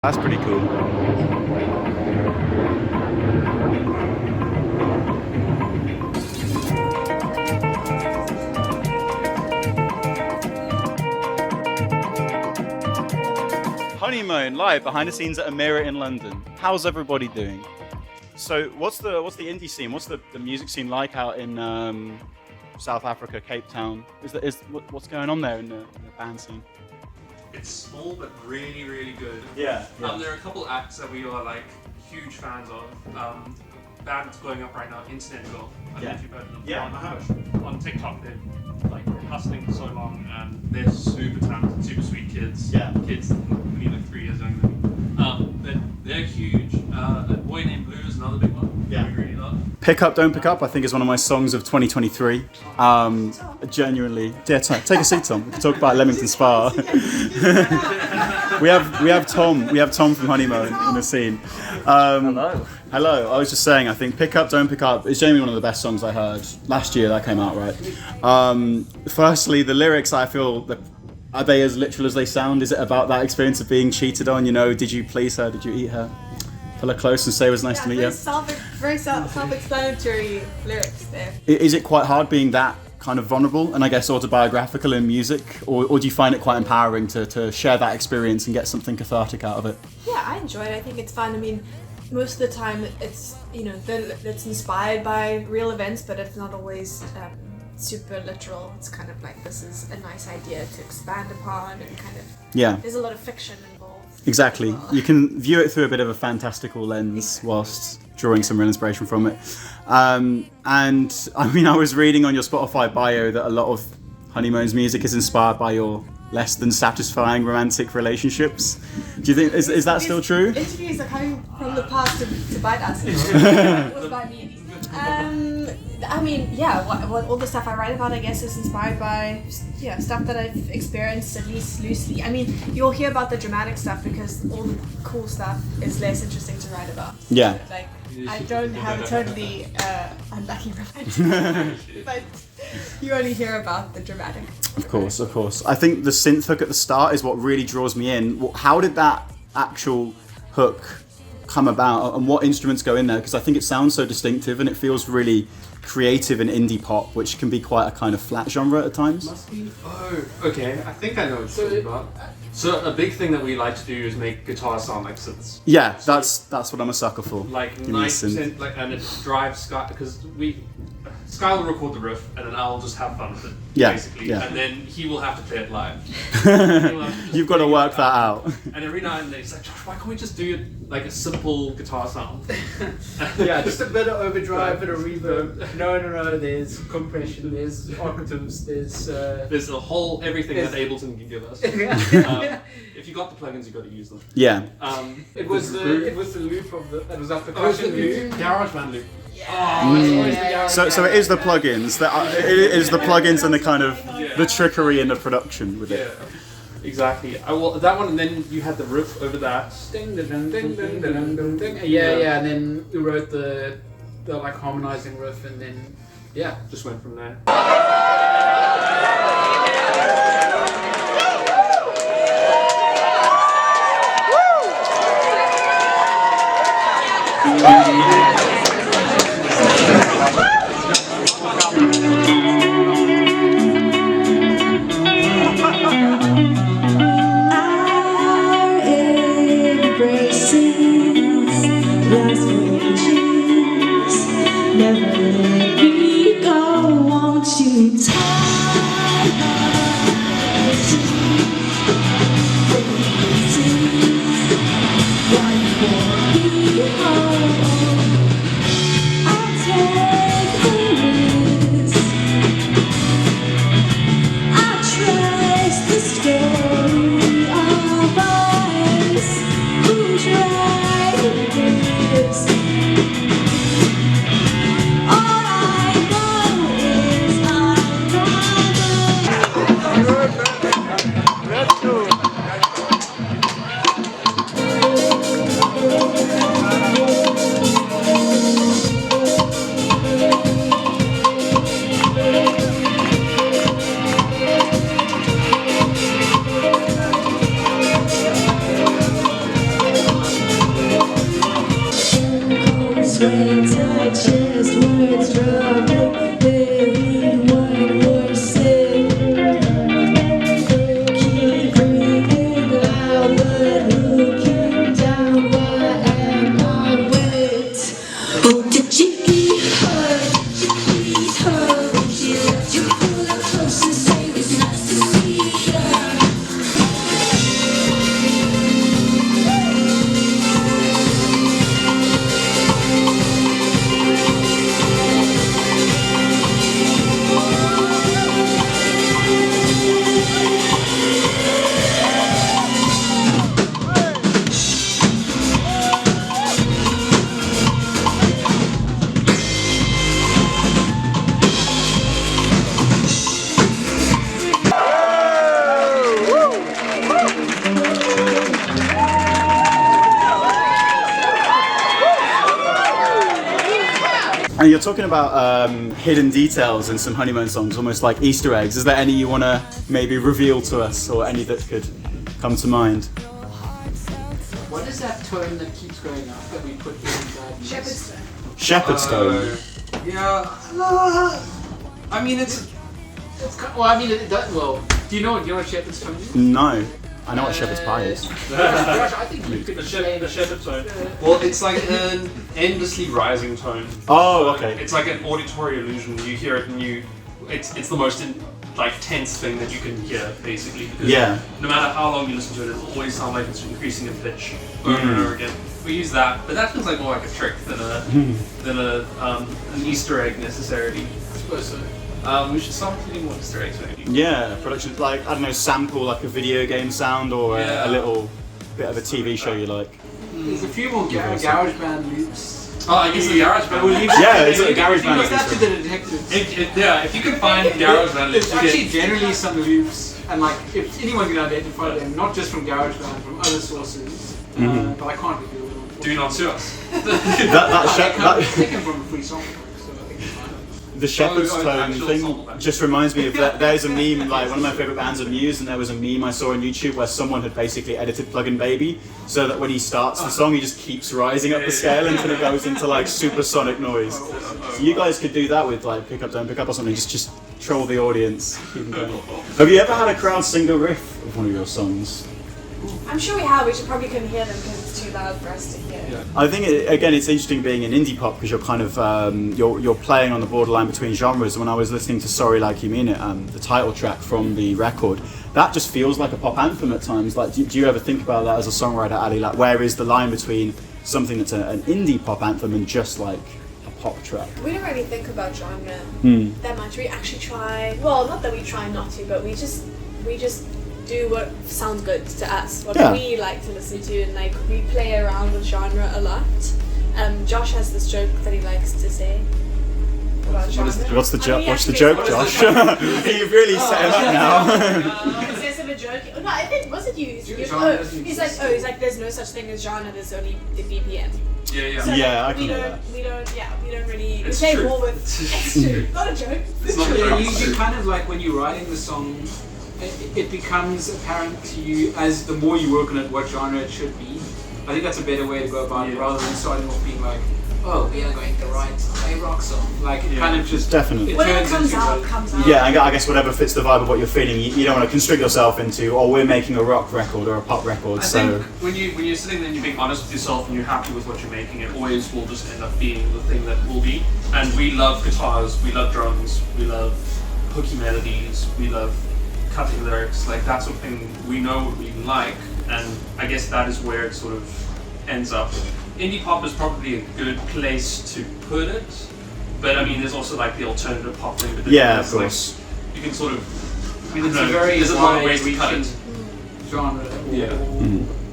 That's pretty cool. Honeymoan live behind the scenes at Omeara in London. How's everybody doing? So what's the indie scene? What's the music scene like out in South Africa, Cape Town? What's going on there in the band scene? It's small but really, really good. Yeah. There are a couple acts that we are like huge fans of. Bands blowing up right now, Internet Girl. I don't know if you've heard of them. Yeah, I have. On TikTok, they're like hustling for so long, and they're super talented, super sweet kids. Yeah. Kids only like 3 years younger than me. But they're huge. A Boy Named Blue is another big one. Yeah. We really love. Pick Up, Don't Pick Up, I think is one of my songs of 2023. Genuinely. Yeah, take a seat, Tom. We can talk about Leamington Spa. we have Tom from Honeymoan in the scene. Hello. I was just saying, I think Pick Up, Don't Pick Up is genuinely one of the best songs I heard last year that came out, right? Firstly, the lyrics, I feel, are they as literal as they sound? Is it about that experience of being cheated on? You know, did you please her? Did you eat her? Pull her close and say it was nice to meet you. Very self-explanatory lyrics there. Is it quite hard being that kind of vulnerable and I guess autobiographical in music, or do you find it quite empowering to share that experience and get something cathartic out of it? Yeah, I enjoy it. I think it's fun. I mean, most of the time it's, it's inspired by real events, but it's not always super literal. It's kind of like, this is a nice idea to expand upon, and kind of, there's a lot of fiction involved. Exactly. Well. You can view it through a bit of a fantastical lens whilst drawing some real inspiration from it. And I mean, I was reading on your Spotify bio that a lot of Honeymoan's music is inspired by your less than satisfying romantic relationships. Do you think, is that still true? Interviews are coming from the past to bite us. It was by me. I mean, what all the stuff I write about, I guess, is inspired by stuff that I've experienced, at least loosely. I mean, you'll hear about the dramatic stuff because all the cool stuff is less interesting to write about. Yeah. Like, I don't have a totally unlucky relationship, but you only hear about the dramatic. Of course. I think the synth hook at the start is what really draws me in. How did that actual hook come about, and what instruments go in there? Because I think it sounds so distinctive and it feels really creative and indie pop, which can be quite a kind of flat genre at times. Must be. Oh, okay. I think I know what you're talking about. So a big thing that we like to do is make guitar sound like synths. Yeah, that's what I'm a sucker for. Like 90%, and it drives Sky, because Sky will record the riff and then I'll just have fun with it, basically. Yeah. And then he will have to play it live. You've got to work that out. And every now and then he's like, Josh, why can't we just do it like a simple guitar sound? Yeah, just a bit of overdrive, a bit of reverb. No, there's compression, there's octaves, there's a whole everything that Ableton can give us. If you got the plugins, you got to use them. Yeah. It was the loop of the. It was that percussion loop. GarageBand loop. So it is the plugins it is the plugins and the kind of the trickery in the production with it. Yeah, exactly. That one, and then you had the riff over that. Ding ding ding ding ding ding ding. Yeah, and then we wrote the like harmonizing riff, and then just went from there. Story of us who tried. sweat tight chest, words dropping, every one word said. Keep breathing out, but looking down, why am I wet? Oh, did you eat her? Did you please her? Would you let you pull her close and say it's nice to see her? And you're talking about hidden details in some Honeymoan songs, almost like Easter eggs. Is there any you want to maybe reveal to us, or any that could come to mind? What is that tone that keeps going up that we put in that? Shepherd's tone. Shepherd's tone. Yeah. I mean, it's Well, I mean, it does. Well, do you know what shepherd's tone is? No. I know what shepherd's pie is. Josh, I think you could the shepherd tone. Well, it's like an endlessly rising tone. Oh, okay. It's like an auditory illusion. You hear it and it's the most tense thing that you can hear, basically. Because Yeah. no matter how long you listen to it, it'll always sound like it's increasing in pitch over and over again. We use that, but that feels like more like a trick than an Easter egg necessarily. I suppose so. We should start including more Easter eggs, maybe. Yeah, production, like, I don't know, sample like a video game sound, or Yeah. a little bit of a TV show you like. There's a few more garage band loops. Oh, I guess the garage band. Yeah, it's a garage band. Because that's to the detectives. Yeah, if you can find garage band loops, There's actually generally some loops, and like if anyone can identify them, not just from garage band, from other sources. But I can't reveal them. do not sue us. That Taken from a free song. So I think it's fine. The shepherd's Oh, tone actual thing song. just reminds me of that. There's a meme, like one of my favorite bands are Muse, and there was a meme I saw on YouTube where someone had basically edited Plug-in Baby so that when he starts the song, he just keeps rising up the scale until it goes into like supersonic noise. So you guys could do that with like pick up, don't pick up or something. Just troll the audience. Keep them going. Have you ever had a crowd sing a riff of one of your songs? I'm sure we have. We just probably couldn't hear them because it's too loud for us to hear. Yeah. I think again it's interesting being in indie pop because you're kind of you're playing on the borderline between genres. When I was listening to Sorry Like You Mean It, the title track from the record, that just feels like a pop anthem at times. Like, do you ever think about that as a songwriter, Ali? Like, where is the line between something that's an indie pop anthem and just like a pop track? We don't really think about genre that much. We actually try. Well, not that we try not to, but we just do what sounds good to us, what we like to listen to, and like we play around with genre a lot. Josh has this joke that he likes to say about genre. What's the joke? I mean, What's the actually, joke, Josh? You've really set him up now. Instead of a joke, no, I think was it you? He's like, there's no such thing as genre. There's only the BPM. Yeah. So Yeah, I we can don't, hear that. we don't really. It's we play true. more with. It's true. Not a joke. It's not Yeah, a you kind of like when you're writing the song, it becomes apparent to you as the more you work on it what genre it should be. I think that's a better way to go about it rather than starting off being like, oh, we are going to write a rock song. Like it kind of just Definitely. Whatever turns comes into out, a- comes out. Yeah, I guess whatever fits the vibe of what you're feeling, you don't want to constrict yourself into, oh, we're making a rock record or a pop record. I So think when you're sitting there and you're being honest with yourself and you're happy with what you're making, it always will just end up being the thing that will be. And we love guitars, we love drums, we love hooky melodies, we love cutting lyrics. Like that's something we know what we like, and I guess that is where it sort of ends up. Indie pop is probably a good place to put it, but I mean, there's also like the alternative pop thing. But yeah, of it's like, course. you can sort of. I mean, it's I a don't know, very there's a lot of ways to cut wide-reaching it. genre or Yeah.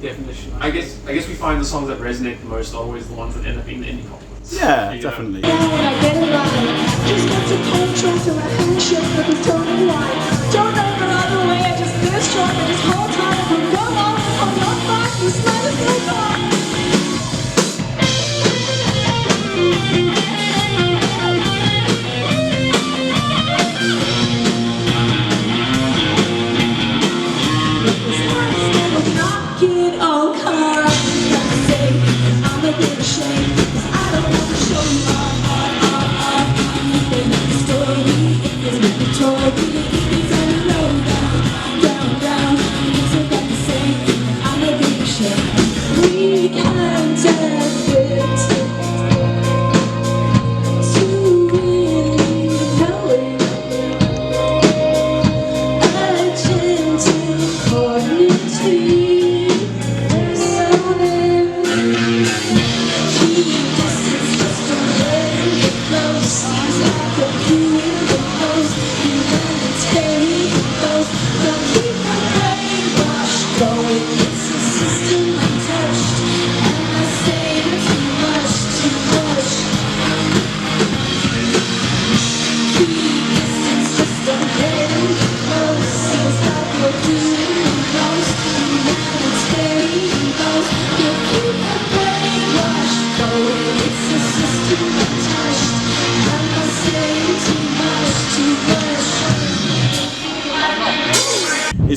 definition. I guess we find the songs that resonate the most are always the ones that end up being the indie pop ones. Yeah, You know? definitely. When I get it right, just got to control to my handshake with the tone white. Don't ever run away, I just this strong and this whole time from go on, I'm not fine, this night is so far. Knock it all, car, I'm a bit ashamed, 'cause I don't want to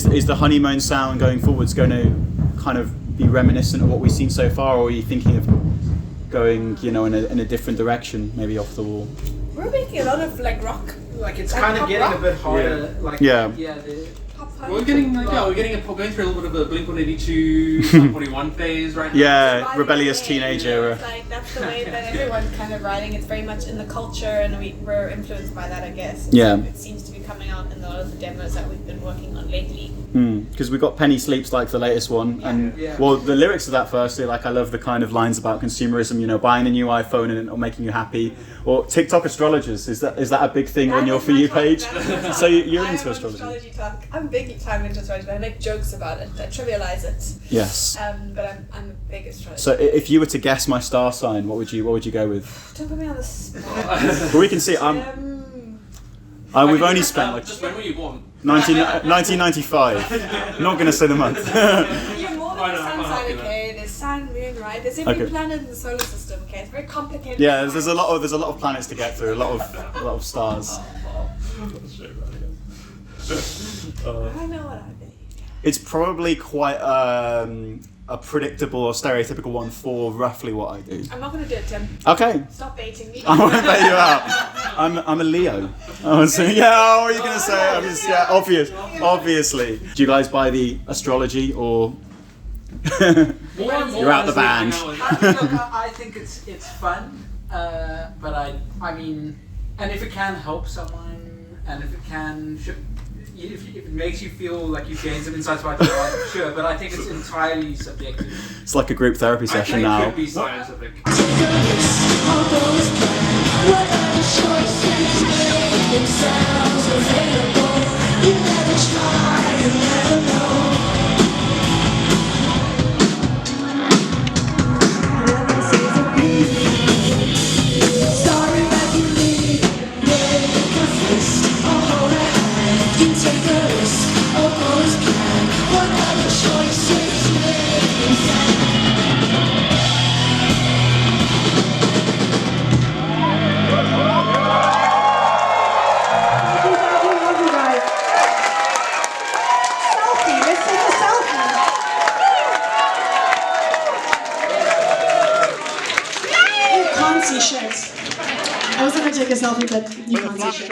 is the Honeymoan sound going forwards going to kind of be reminiscent of what we've seen so far, or are you thinking of going, you know, in a different direction, maybe off the wall? We're making a lot of like rock. Like it's Like kind of pop getting rock? a bit harder. Like Yeah. Pop punk. We're getting like, we're going through a little bit of a Blink-182, Sum 41 phase right now. Yeah, Riding rebellious the wave, teenage you know, era. It's like that's the way that everyone's kind of riding. It's very much in the culture, and we're influenced by that, I guess. Yeah. It seems to be coming out in a lot of the demos that we've been working on lately. Because we got Penny Sleeps, like the latest one, and Yeah. well, the lyrics of that firstly, like I love the kind of lines about consumerism, you know, buying a new iPhone and or making you happy, or TikTok astrologers. Is that a big thing on That your is For my You talk, page? that is So my you're talk. into I am astrology? on astrology talk. I'm big time into astrology, but I make jokes about it. I trivialize it. Yes. But I'm a big astrologer. So if you were to guess my star sign, what would you go with? Don't put me on the spot. Well, we can see. We've only spent like Just when were you born? 1995. Not going to say the month. You're more than I the know, sun I'm sign, happy okay? There's sun, moon, right? There's every Okay. planet in the solar system, okay? It's very complicated. Yeah, there's a lot of planets to get through, a lot of stars. I don't know what I believe. It's probably quite a predictable or stereotypical one for roughly what I do. I'm not gonna do it, Tim. Okay. Stop baiting me. I won't bait you out. I'm a Leo. Oh, so, yeah, what are you gonna say? I'm just obviously. Do you guys buy the astrology or More and more You're out the honestly, band. I think it's fun, but I mean, and if it can help someone, and if it can, if it makes you feel like you've gained some insights about your life, sure. But I think it's entirely subjective. it's like a group therapy I session think it now? could be scientific. I was gonna take a selfie, but you can't see shit.